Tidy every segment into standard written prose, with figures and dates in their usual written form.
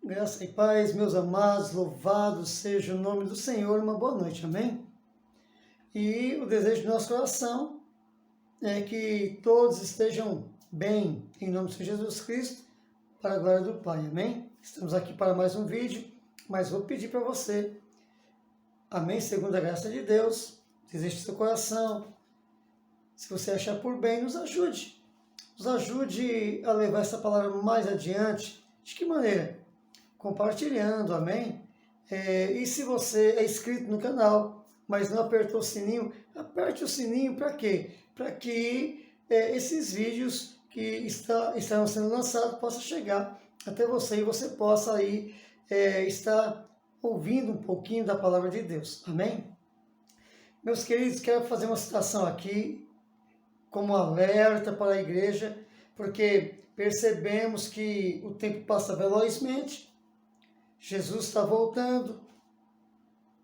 Graça e paz, meus amados, louvado seja o nome do Senhor, uma boa noite, amém? E o desejo do nosso coração é que todos estejam bem, em nome de Jesus Cristo, para a glória do Pai, amém? Estamos aqui para mais um vídeo, mas vou pedir para você, amém? Segundo a graça de Deus, desejo do seu coração, se você achar por bem, nos ajude a levar essa palavra mais adiante. De que maneira? Compartilhando, amém? E se você é inscrito no canal, mas não apertou o sininho, aperte o sininho para quê? Para que esses vídeos que estarão sendo lançados possam chegar até você e você possa aí estar ouvindo um pouquinho da palavra de Deus, amém? Meus queridos, quero fazer uma citação aqui como alerta para a igreja, porque percebemos que o tempo passa velozmente, Jesus está voltando,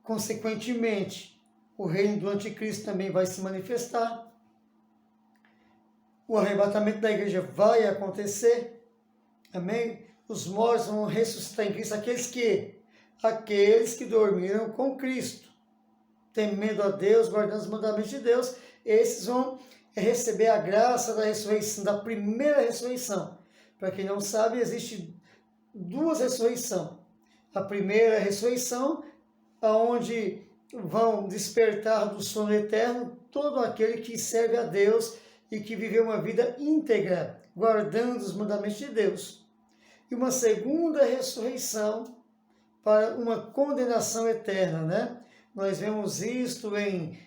consequentemente, o reino do anticristo também vai se manifestar, o arrebatamento da igreja vai acontecer, amém? Os mortos vão ressuscitar em Cristo, aqueles que dormiram com Cristo, temendo a Deus, guardando os mandamentos de Deus, esses vão receber a graça da ressurreição, da primeira ressurreição. Para quem não sabe, existe duas ressurreições. A primeira ressurreição, onde vão despertar do sono eterno todo aquele que serve a Deus e que viveu uma vida íntegra, guardando os mandamentos de Deus. E uma segunda ressurreição para uma condenação eterna, né? Nós vemos isto em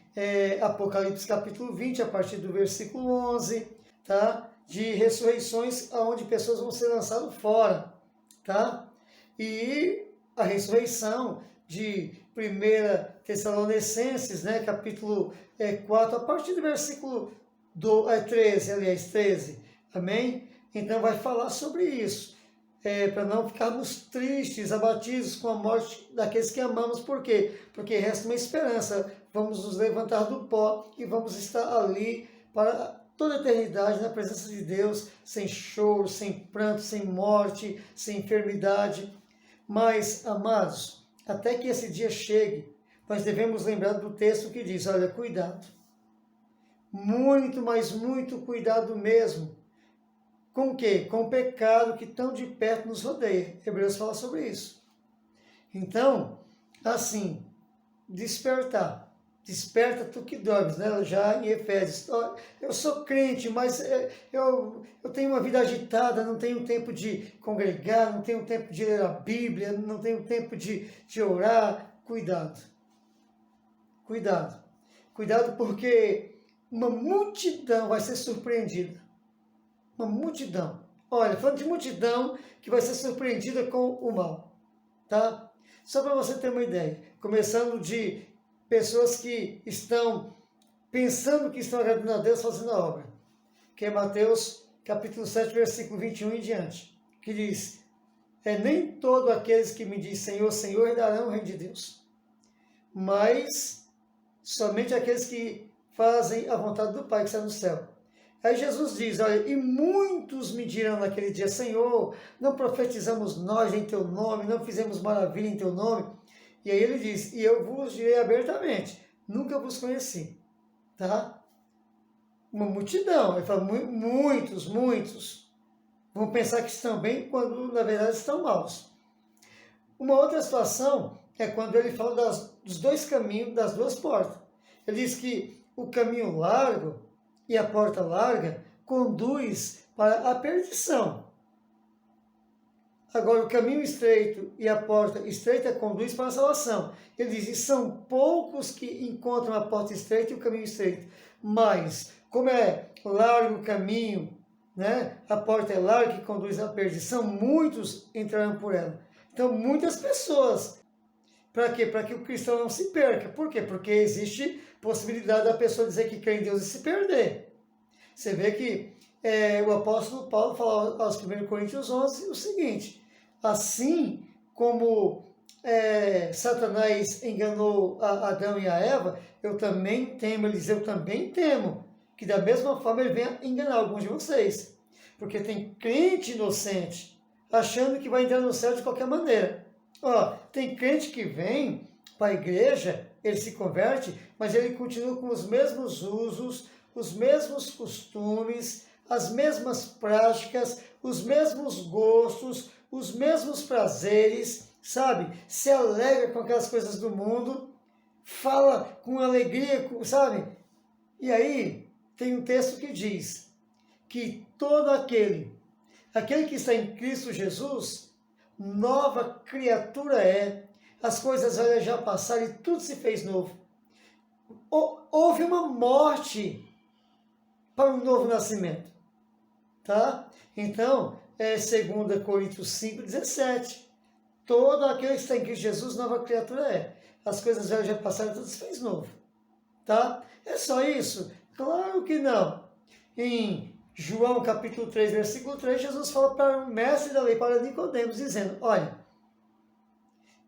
Apocalipse capítulo 20, a partir do versículo 11, tá? De ressurreições onde pessoas vão ser lançadas fora, tá? E a ressurreição de 1 Tessalonicenses, né, capítulo 4, a partir do versículo 13, amém? Então vai falar sobre isso, para não ficarmos tristes, abatidos com a morte daqueles que amamos. Por quê? Porque resta uma esperança, vamos nos levantar do pó e vamos estar ali para toda a eternidade na presença de Deus, sem choro, sem pranto, sem morte, sem enfermidade. Mas, amados, até que esse dia chegue, nós devemos lembrar do texto que diz, olha, cuidado, muito, mas muito cuidado mesmo. Com o quê? Com o pecado que tão de perto nos rodeia. Hebreus fala sobre isso. Então, assim, despertar. Desperta tu que dormes, né? Já em Efésios. Eu sou crente, mas eu tenho uma vida agitada, não tenho tempo de congregar, não tenho tempo de ler a Bíblia, não tenho tempo de orar. Cuidado. Cuidado. Cuidado, porque uma multidão vai ser surpreendida. Uma multidão. Olha, falando de multidão que vai ser surpreendida com o mal. Tá? Só para você ter uma ideia. Começando de pessoas que estão pensando que estão agradando a Deus fazendo a obra. Que é Mateus capítulo 7, versículo 21 em diante. Que diz, nem todos aqueles que me dizem Senhor, Senhor, herdarão o reino de Deus. Mas somente aqueles que fazem a vontade do Pai que está no céu. Aí Jesus diz, olha, e muitos me dirão naquele dia, Senhor, não profetizamos nós em teu nome, não fizemos maravilha em teu nome. E aí ele diz, e eu vos direi abertamente, nunca vos conheci, tá? Uma multidão, ele fala, muitos vão pensar que estão bem quando na verdade estão maus. Uma outra situação é quando ele fala dos dois caminhos, das duas portas. Ele diz que o caminho largo e a porta larga conduz para a perdição. Agora, o caminho estreito e a porta estreita conduz para a salvação. Ele diz, e são poucos que encontram a porta estreita e o caminho estreito. Mas, como é largo o caminho, né? A porta é larga que conduz à perdição, muitos entrarão por ela. Então, muitas pessoas. Para quê? Para que o cristão não se perca. Por quê? Porque existe possibilidade da pessoa dizer que crê em Deus e se perder. Você vê que o apóstolo Paulo fala aos 1 Coríntios 11 o seguinte, assim como Satanás enganou a Adão e a Eva, eu também temo, ele diz, eu também temo, que da mesma forma ele venha enganar alguns de vocês. Porque tem crente inocente, achando que vai entrar no céu de qualquer maneira. Ó, tem crente que vem para a igreja, ele se converte, mas ele continua com os mesmos usos, os mesmos costumes, as mesmas práticas, os mesmos gostos, os mesmos prazeres, sabe? Se alegra com aquelas coisas do mundo, fala com alegria, sabe? E aí tem um texto que diz que todo aquele que está em Cristo Jesus, nova criatura é, as coisas velhas já passaram e tudo se fez novo. Houve uma morte para um novo nascimento, tá? Então, 2 Coríntios 5,17. Todo aquele que está em Cristo Jesus, nova criatura é. As coisas velhas já passaram e tudo se fez novo, tá? É só isso? Claro que não. Em João capítulo 3, versículo 3, Jesus fala para o mestre da lei, para Nicodemos, dizendo, olha,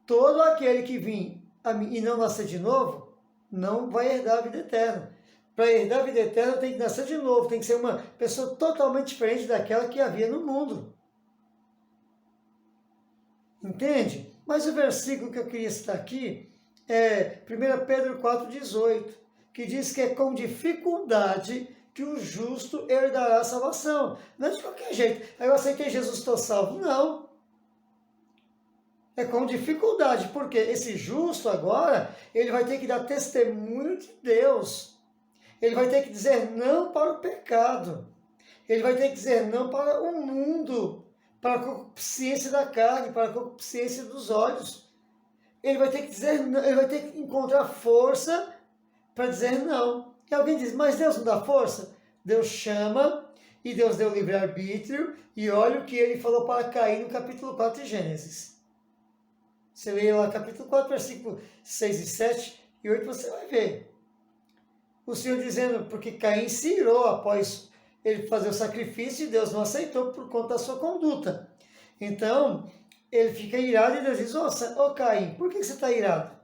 todo aquele que vir a mim e não nascer de novo, não vai herdar a vida eterna. Para herdar a vida eterna tem que nascer de novo, tem que ser uma pessoa totalmente diferente daquela que havia no mundo. Entende? Mas o versículo que eu queria citar aqui é 1 Pedro 4,18, que diz que é com dificuldade que o justo herdará a salvação. Não é de qualquer jeito. Aí eu aceitei Jesus, estou salvo. Não. É com dificuldade, porque esse justo agora, ele vai ter que dar testemunho de Deus. Ele vai ter que dizer não para o pecado. Ele vai ter que dizer não para o mundo, para a concupiscência da carne, para a concupiscência dos olhos. Ele vai ter que dizer não, ele vai ter que encontrar força para dizer não. E alguém diz, mas Deus não dá força? Deus chama e Deus deu livre-arbítrio. E olha o que ele falou para Caim no capítulo 4 de Gênesis. Você lê lá capítulo 4, versículo 6 e 7 e 8, você vai ver. O Senhor dizendo, porque Caim se irou após ele fazer o sacrifício e Deus não aceitou por conta da sua conduta. Então, ele fica irado e Deus diz, ô Caim, por que você está irado?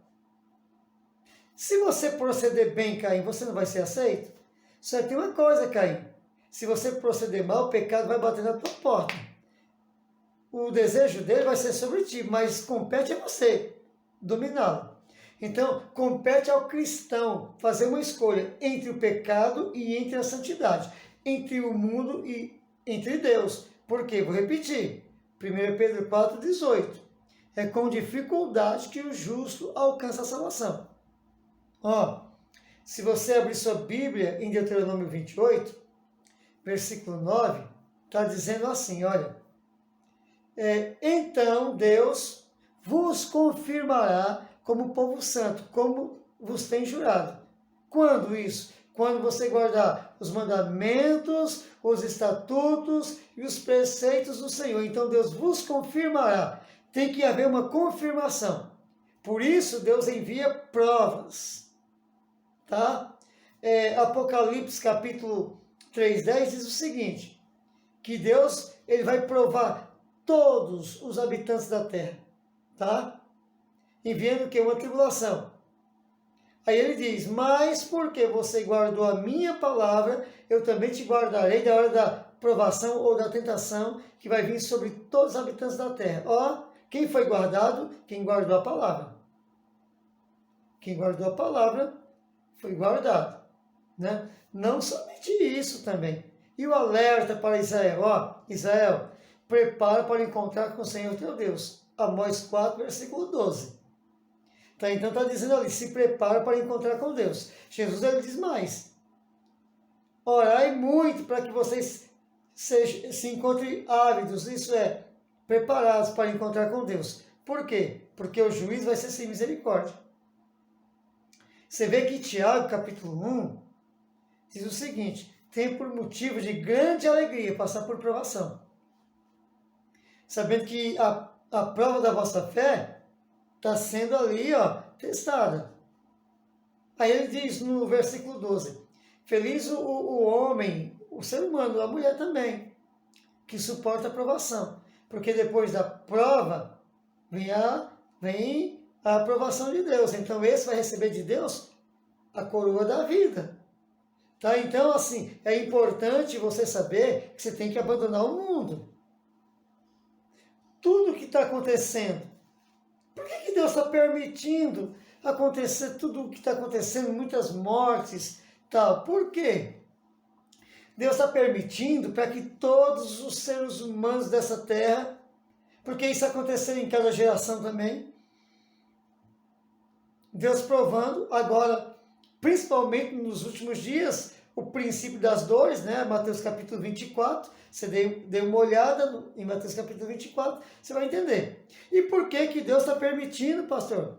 Se você proceder bem, Caim, você não vai ser aceito? Só tem uma coisa, Caim. Se você proceder mal, o pecado vai bater na tua porta. O desejo dele vai ser sobre ti, mas compete a você dominá-lo. Então, compete ao cristão fazer uma escolha entre o pecado e entre a santidade, entre o mundo e entre Deus. Por quê? Vou repetir. 1 Pedro 4,18. É com dificuldade que o justo alcança a salvação. Ó, se você abrir sua Bíblia em Deuteronômio 28, versículo 9, está dizendo assim, olha, então Deus vos confirmará como povo santo, como vos tem jurado. Quando isso? Quando você guardar os mandamentos, os estatutos e os preceitos do Senhor. Então Deus vos confirmará. Tem que haver uma confirmação. Por isso Deus envia provas. Tá? Apocalipse capítulo 3:10 diz o seguinte, que Deus ele vai provar todos os habitantes da terra, tá? Enviando que uma tribulação. Aí ele diz, mas porque você guardou a minha palavra, eu também te guardarei da hora da provação ou da tentação que vai vir sobre todos os habitantes da terra. Ó, quem foi guardado? Quem guardou a palavra. Quem guardou a palavra foi guardado, né? Não somente isso também. E o alerta para Israel, ó, Israel, prepara para encontrar com o Senhor teu Deus. Amós 4, versículo 12. Tá, então está dizendo ali, se prepara para encontrar com Deus. Jesus ele diz mais. Orai muito para que vocês se encontrem ávidos, isso é, preparados para encontrar com Deus. Por quê? Porque o juiz vai ser sem misericórdia. Você vê que Tiago, capítulo 1, diz o seguinte, tem por motivo de grande alegria passar por provação. Sabendo que a prova da vossa fé está sendo ali, ó, testada. Aí ele diz no versículo 12, feliz o homem, o ser humano, a mulher também, que suporta a provação. Porque depois da prova, vem a aprovação de Deus. Então esse vai receber de Deus a coroa da vida. Tá? Então, assim, é importante você saber que você tem que abandonar o mundo. tudo que está acontecendo. Por que Deus está permitindo acontecer tudo o que está acontecendo, muitas mortes, tal? Por quê? Deus está permitindo para que todos os seres humanos dessa terra, porque isso aconteceu em cada geração também, Deus provando agora, principalmente nos últimos dias, o princípio das dores, né? Mateus capítulo 24, você dê uma olhada em Mateus capítulo 24, você vai entender. E por que Deus está permitindo, pastor?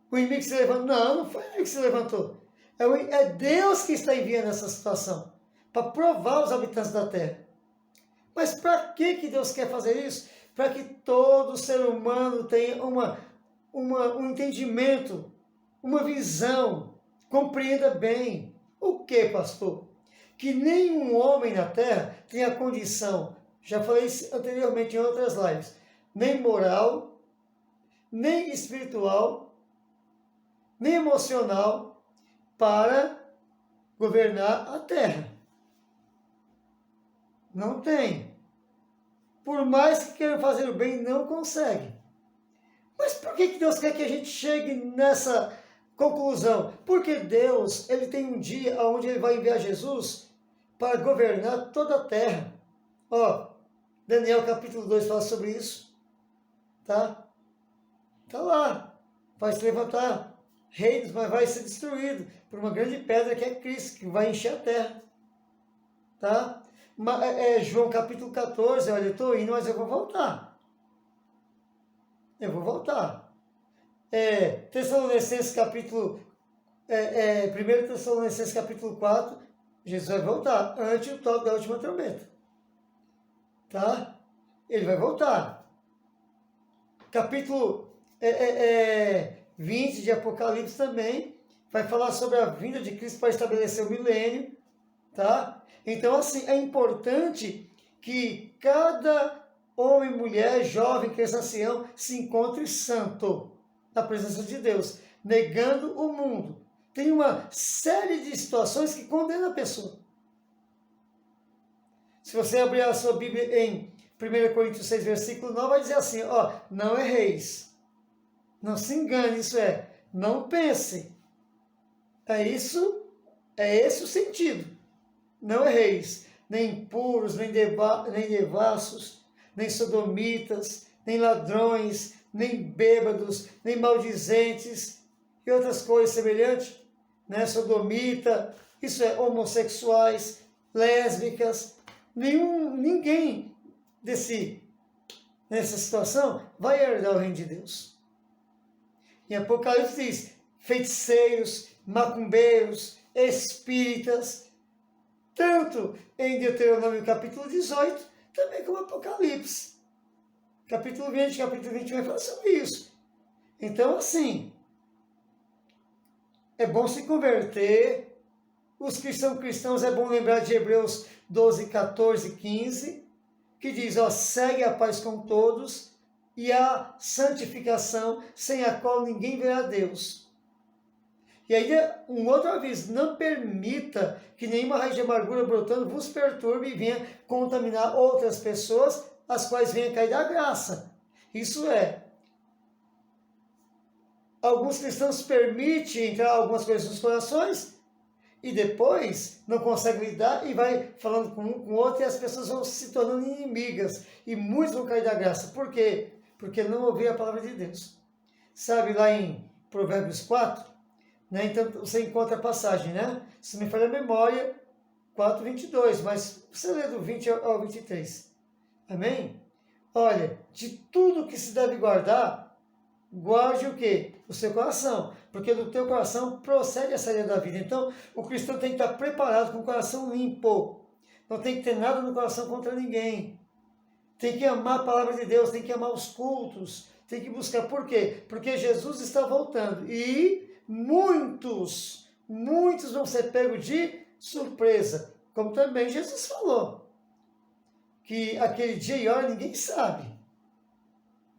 O inimigo se levantou? Não, não foi o inimigo que se levantou. É Deus que está enviando essa situação, para provar os habitantes da terra. Mas para que Deus quer fazer isso? Para que todo ser humano tenha um entendimento, uma visão, compreenda bem. O que, pastor? Que nenhum homem na terra tenha condição, já falei isso anteriormente em outras lives, nem moral, nem espiritual, nem emocional, para governar a terra. Não tem. Por mais que queiram fazer o bem, não consegue. Mas por que Deus quer que a gente chegue nessa conclusão? Porque Deus, ele tem um dia onde ele vai enviar Jesus para governar toda a terra. Ó, Daniel capítulo 2 fala sobre isso. Tá? Tá lá. Vai se levantar reinos, mas vai ser destruído por uma grande pedra que é Cristo, que vai encher a terra. Tá? João capítulo 14, olha, eu estou indo, mas eu vou voltar. Eu vou voltar. Tessalonicenses capítulo 1 Tessalonicenses capítulo 4, Jesus vai voltar antes do toque da última trombeta. Tá? Ele vai voltar. Capítulo 20 de Apocalipse também vai falar sobre a vinda de Cristo para estabelecer o milênio. Tá? Então, assim, é importante que cada homem, mulher, jovem, criança, ancião, se encontre santo na presença de Deus, negando o mundo. Tem uma série de situações que condenam a pessoa. Se você abrir a sua Bíblia em 1 Coríntios 6, versículo 9, vai dizer assim, ó, não erreis. Não se engane, isso é, não pense. É esse o sentido. Não erreis, nem impuros, nem devassos, nem sodomitas, nem ladrões, nem bêbados, nem maldizentes e outras coisas semelhantes, né? Sodomita, isso é, homossexuais, lésbicas, ninguém nessa situação vai herdar o reino de Deus. Em Apocalipse diz, feiticeiros, macumbeiros, espíritas, tanto em Deuteronômio capítulo 18, também como Apocalipse. Capítulo 20, capítulo 21 vai falar sobre isso. Então, assim, é bom se converter. Os que são cristãos, é bom lembrar de Hebreus 12, 14, 15, que diz, ó, segue a paz com todos e a santificação, sem a qual ninguém verá Deus. E ainda um outro aviso, não permita que nenhuma raiz de amargura brotando vos perturbe e venha contaminar outras pessoas, as quais venham cair da graça. Isso é, alguns cristãos permitem entrar algumas coisas nos corações e depois não conseguem lidar e vai falando com um com o outro e as pessoas vão se tornando inimigas e muitos vão cair da graça. Por quê? Porque não ouviram a palavra de Deus. Sabe lá em Provérbios 4, né? Então você encontra a passagem, né? Se me falha a memória, 4:22, mas você lê do 20 ao 23. Amém? Olha, de tudo que se deve guardar, guarde o quê? O seu coração, porque do teu coração procede a saída da vida. Então, o cristão tem que estar preparado com o coração limpo. Não tem que ter nada no coração contra ninguém. Tem que amar a palavra de Deus, tem que amar os cultos, tem que buscar. Por quê? Porque Jesus está voltando e muitos vão ser pegos de surpresa, como também Jesus falou, que aquele dia e hora ninguém sabe.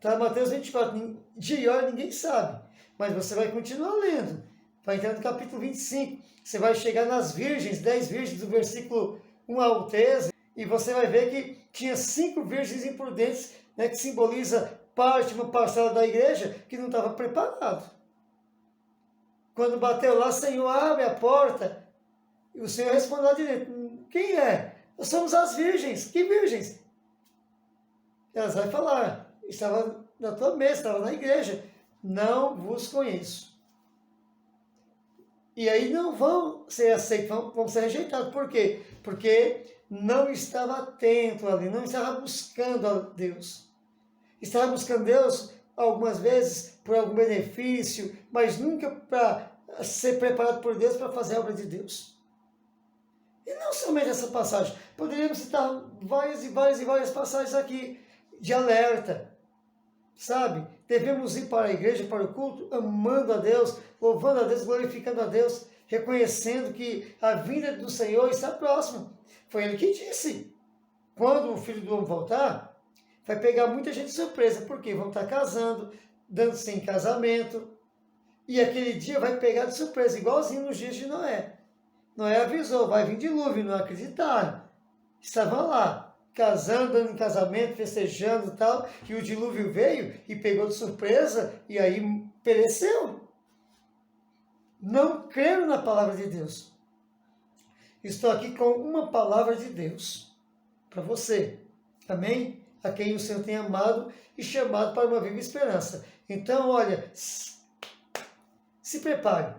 Tá? Mateus 24, dia e hora ninguém sabe. Mas você vai continuar lendo. Vai entrar no capítulo 25. Você vai chegar nas virgens, 10 virgens, do versículo 1 ao 13. E você vai ver que tinha 5 virgens imprudentes, né, que simboliza uma parcela da igreja que não estava preparado. Quando bateu lá, Senhor, abre a porta. E o Senhor respondeu lá de dentro, quem é? Nós somos as virgens. Que virgens? Elas vão falar, estava na tua mesa, estava na igreja. Não vos conheço. E aí não vão ser aceitos, vão ser rejeitados. Por quê? Porque não estava atento ali, não estava buscando a Deus. Estava buscando Deus algumas vezes por algum benefício, mas nunca para ser preparado por Deus para fazer a obra de Deus. E não somente essa passagem, poderíamos citar várias passagens aqui de alerta, sabe? Devemos ir para a igreja, para o culto, amando a Deus, louvando a Deus, glorificando a Deus, reconhecendo que a vinda do Senhor está próxima. Foi Ele que disse, quando o Filho do Homem voltar, vai pegar muita gente de surpresa, porque vão estar casando, dando-se em casamento, e aquele dia vai pegar de surpresa, igualzinho nos dias de Noé. Noé avisou, vai vir dilúvio, não acreditaram. Estavam lá, casando, dando em casamento, festejando e tal, e o dilúvio veio e pegou de surpresa, e aí pereceu. Não creram na palavra de Deus. Estou aqui com uma palavra de Deus para você. Amém? A quem o Senhor tem amado e chamado para uma viva esperança. Então, olha, se prepare.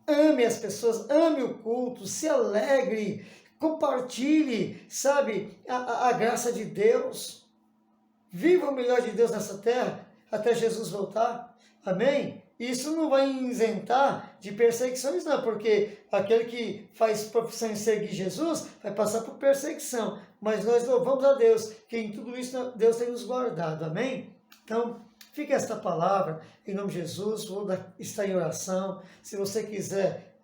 Ame as pessoas, ame o culto, se alegre, compartilhe, sabe, a graça de Deus. Viva o melhor de Deus nessa terra até Jesus voltar. Amém? Isso não vai isentar de perseguições, não, porque aquele que faz profissão em seguir Jesus vai passar por perseguição. Mas nós louvamos a Deus, que em tudo isso Deus tem nos guardado. Amém? Então, fica esta palavra, em nome de Jesus, vou estar em oração. Se você quiser,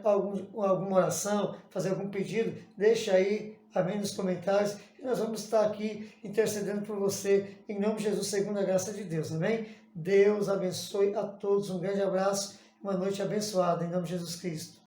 alguma oração, fazer algum pedido, deixa aí, amém, nos comentários. E nós vamos estar aqui intercedendo por você, em nome de Jesus, segundo a graça de Deus, amém? Deus abençoe a todos, um grande abraço, uma noite abençoada, em nome de Jesus Cristo.